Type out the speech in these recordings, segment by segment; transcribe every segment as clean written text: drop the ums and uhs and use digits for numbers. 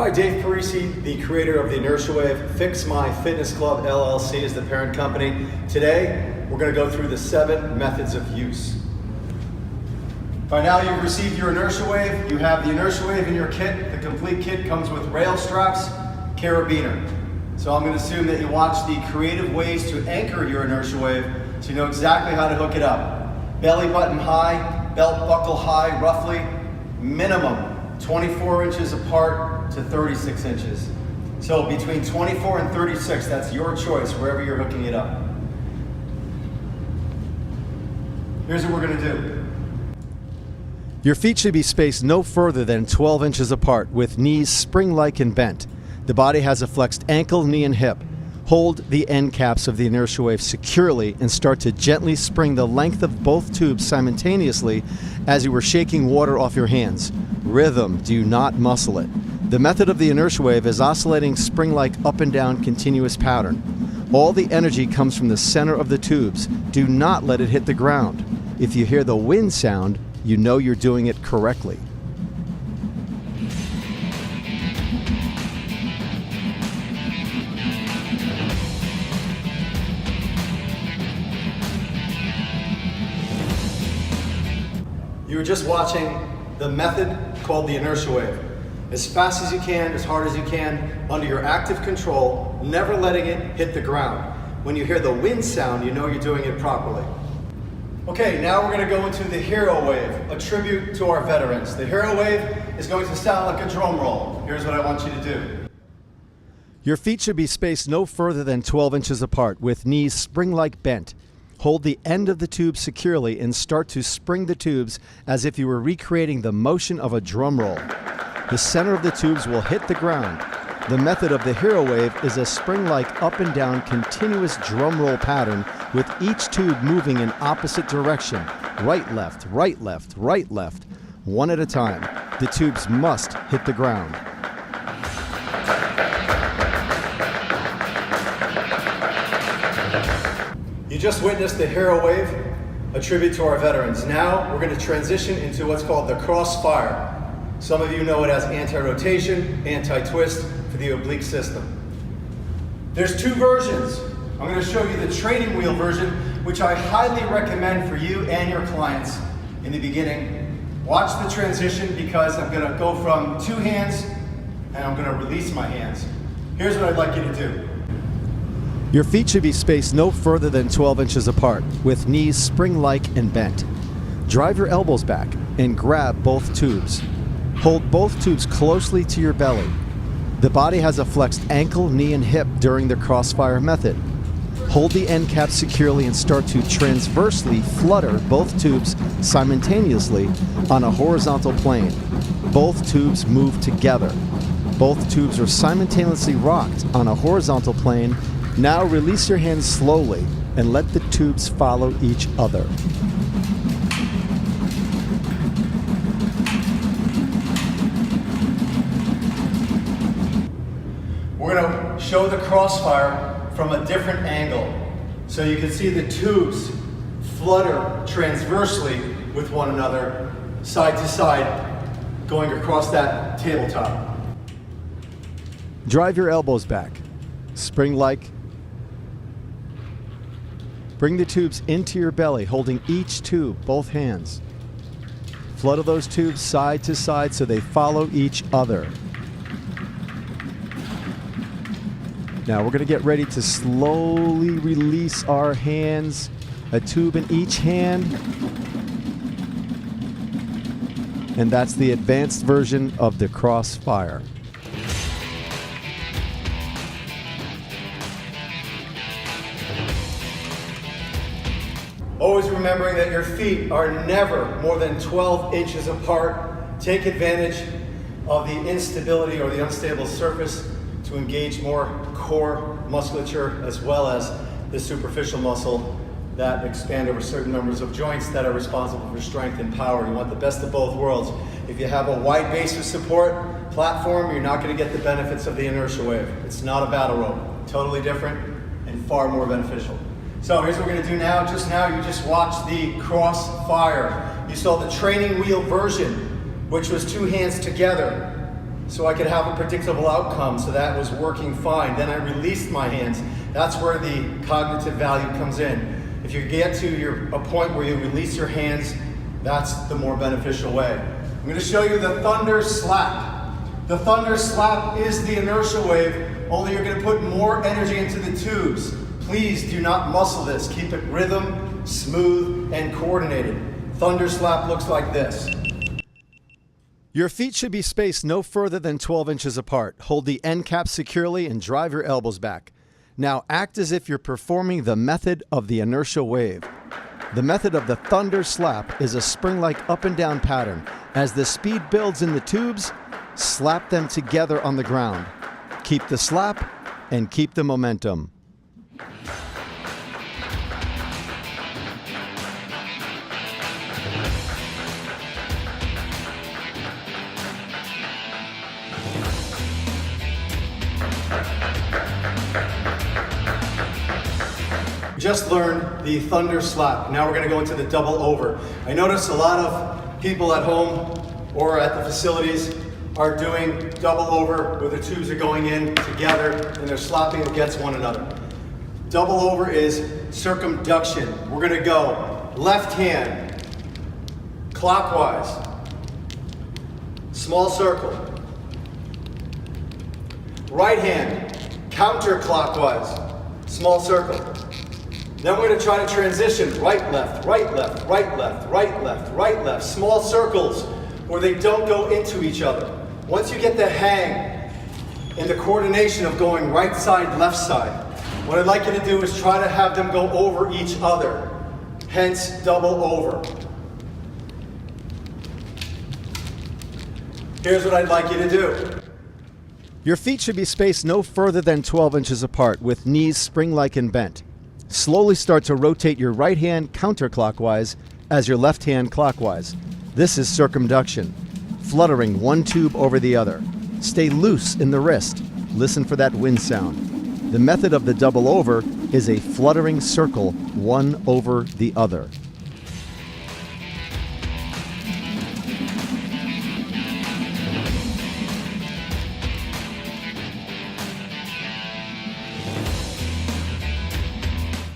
Hi, Dave Parisi, the creator of the Inertia Wave. Fix My Fitness Club LLC is the parent company. Today, we're going to go through the 7 methods of use. By now, you've received your Inertia Wave. You have the Inertia Wave in your kit. The complete kit comes with rail straps, carabiner. So I'm going to assume that you watch the creative ways to anchor your Inertia Wave so you know exactly how to hook it up. Belly button high, belt buckle high, roughly, minimum 24 inches apart to 36 inches. So between 24 and 36, that's your choice, wherever you're hooking it up. Here's what we're going to do. Your feet should be spaced no further than 12 inches apart, with knees spring-like and bent. The body has a flexed ankle, knee, and hip. Hold the end caps of the Inertia Wave securely and start to gently spring the length of both tubes simultaneously as you were shaking water off your hands. Rhythm, do not muscle it. The method of the Inertia Wave is oscillating spring-like up and down continuous pattern. All the energy comes from the center of the tubes. Do not let it hit the ground. If you hear the wind sound, you know you're doing it correctly. You were just watching the method called the Inertia Wave. As fast as you can, as hard as you can, under your active control, never letting it hit the ground. When you hear the wind sound, you know you're doing it properly. Okay, now we're going to go into the Hero Wave, a tribute to our veterans. The Hero Wave is going to sound like a drum roll. Here's what I want you to do. Your feet should be spaced no further than 12 inches apart, with knees spring-like bent. Hold the end of the tube securely and start to spring the tubes as if you were recreating the motion of a drum roll. The center of the tubes will hit the ground. The method of the Hero Wave is a spring-like up and down continuous drum roll pattern, with each tube moving in opposite direction. Right, left, right, left, right, left. One at a time. The tubes must hit the ground. You just witnessed the Hero Wave, a tribute to our veterans. Now we're going to transition into what's called the Crossfire. Some of you know it as anti-rotation, anti-twist for the oblique system. There's 2 versions. I'm going to show you the training wheel version, which I highly recommend for you and your clients in the beginning. Watch the transition because I'm going to go from 2 hands and I'm going to release my hands. Here's what I'd like you to do. Your feet should be spaced no further than 12 inches apart, with knees spring-like and bent. Drive your elbows back and grab both tubes. Hold both tubes closely to your belly. The body has a flexed ankle, knee, and hip during the Crossfire method. Hold the end cap securely and start to transversely flutter both tubes simultaneously on a horizontal plane. Both tubes move together. Both tubes are simultaneously rocked on a horizontal plane. Now release your hands slowly and let the tubes follow each other. We're going to show the Crossfire from a different angle. So you can see the tubes flutter transversely with one another, side to side, going across that tabletop. Drive your elbows back. Spring-like. Bring the tubes into your belly, holding each tube, both hands. Flutter those tubes side to side so they follow each other. Now we're going to get ready to slowly release our hands, a tube in each hand. And that's the advanced version of the Crossfire. Always remembering that your feet are never more than 12 inches apart. Take advantage of the instability or the unstable surface to engage more core musculature as well as the superficial muscle that expand over certain numbers of joints that are responsible for strength and power. You want the best of both worlds. If you have a wide base of support platform, you're not going to get the benefits of the Inertia Wave. It's not a battle rope. Totally different and far more beneficial. So here's what we're going to do now. Just now you just watched the Crossfire. You saw the training wheel version, which was 2 hands together. so I could have a predictable outcome, so that was working fine. Then I released my hands. That's where the cognitive value comes in. If you get to a point where you release your hands, that's the more beneficial way. I'm going to show you the thunder slap. The thunder slap is the inertia wave, only you're going to put more energy into the tubes. Please do not muscle this. Keep it rhythm, smooth, and coordinated. Thunder slap looks like this. Your feet should be spaced no further than 12 inches apart. Hold the end cap securely and drive your elbows back. Now act as if you're performing the method of the inertia wave. The method of the thunder slap is a spring-like up and down pattern. As the speed builds in the tubes, slap them together on the ground. Keep the slap and keep the momentum. Just learned the thunder slap. Now we're going to go into the double over. I notice a lot of people at home or at the facilities are doing double over where the tubes are going in together and they're slapping against one another. Double over is circumduction. We're going to go left hand, clockwise, small circle. Right hand, counterclockwise, small circle. Then we're going to try to transition right, left, right, left, right, left, right, left, right, left. Small circles where they don't go into each other. Once you get the hang and the coordination of going right side, left side, what I'd like you to do is try to have them go over each other. Hence, double over. Here's what I'd like you to do. Your feet should be spaced no further than 12 inches apart with knees spring-like and bent. Slowly start to rotate your right hand counterclockwise as your left hand clockwise. This is circumduction, fluttering one tube over the other. Stay loose in the wrist. Listen for that wind sound. The method of the double over is a fluttering circle, one over the other.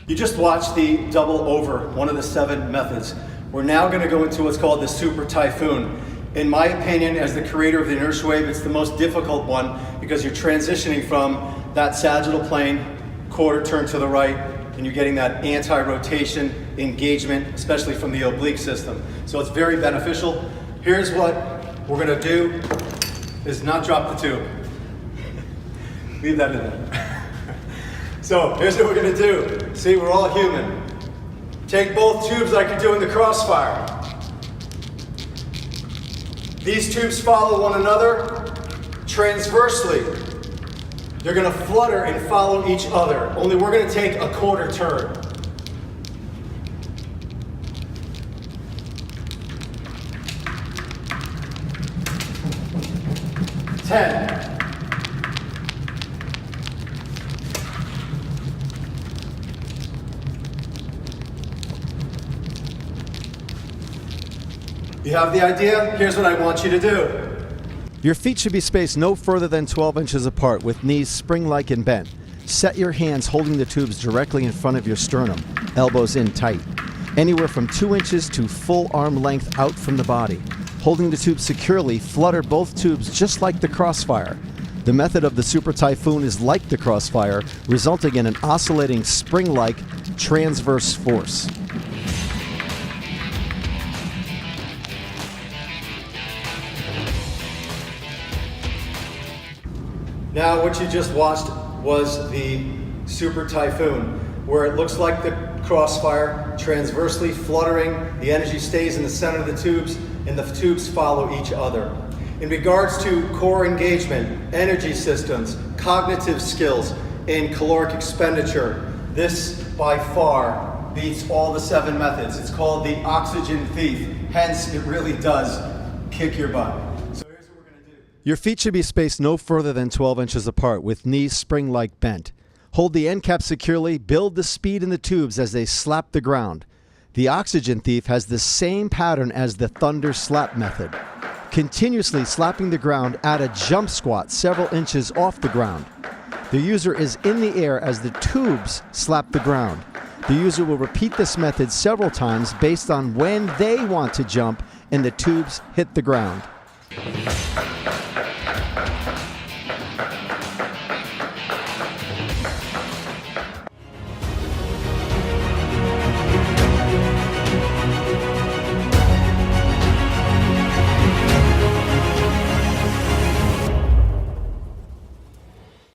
You just watched the double over, one of the 7 methods. We're now going to go into what's called the Super Typhoon. In my opinion, as the creator of the inertia wave, it's the most difficult one because you're transitioning from that sagittal plane, quarter turn to the right, and you're getting that anti-rotation engagement, especially from the oblique system. So it's very beneficial. Here's what we're going to do, is not drop the tube. Leave that in there. So here's what we're going to do. See, we're all human. Take both tubes like you do in the Crossfire. These tubes follow one another transversely. They're going to flutter and follow each other, only we're going to take a quarter turn. Ten. You have the idea? Here's what I want you to do. Your feet should be spaced no further than 12 inches apart with knees spring-like and bent. Set your hands holding the tubes directly in front of your sternum, elbows in tight. Anywhere from 2 inches to full arm length out from the body. Holding the tube securely, flutter both tubes just like the Crossfire. The method of the Super Typhoon is like the Crossfire, resulting in an oscillating spring-like transverse force. Now what you just watched was the Super Typhoon, where it looks like the Crossfire, transversely fluttering, the energy stays in the center of the tubes, and the tubes follow each other. In regards to core engagement, energy systems, cognitive skills, and caloric expenditure, this by far beats all the 7 methods. It's called the oxygen thief, hence it really does kick your butt. Your feet should be spaced no further than 12 inches apart with knees spring-like bent. Hold the end cap securely, build the speed in the tubes as they slap the ground. The oxygen thief has the same pattern as the thunder slap method. continuously slapping the ground at a jump squat several inches off the ground. The user is in the air as the tubes slap the ground. The user will repeat this method several times based on when they want to jump and the tubes hit the ground.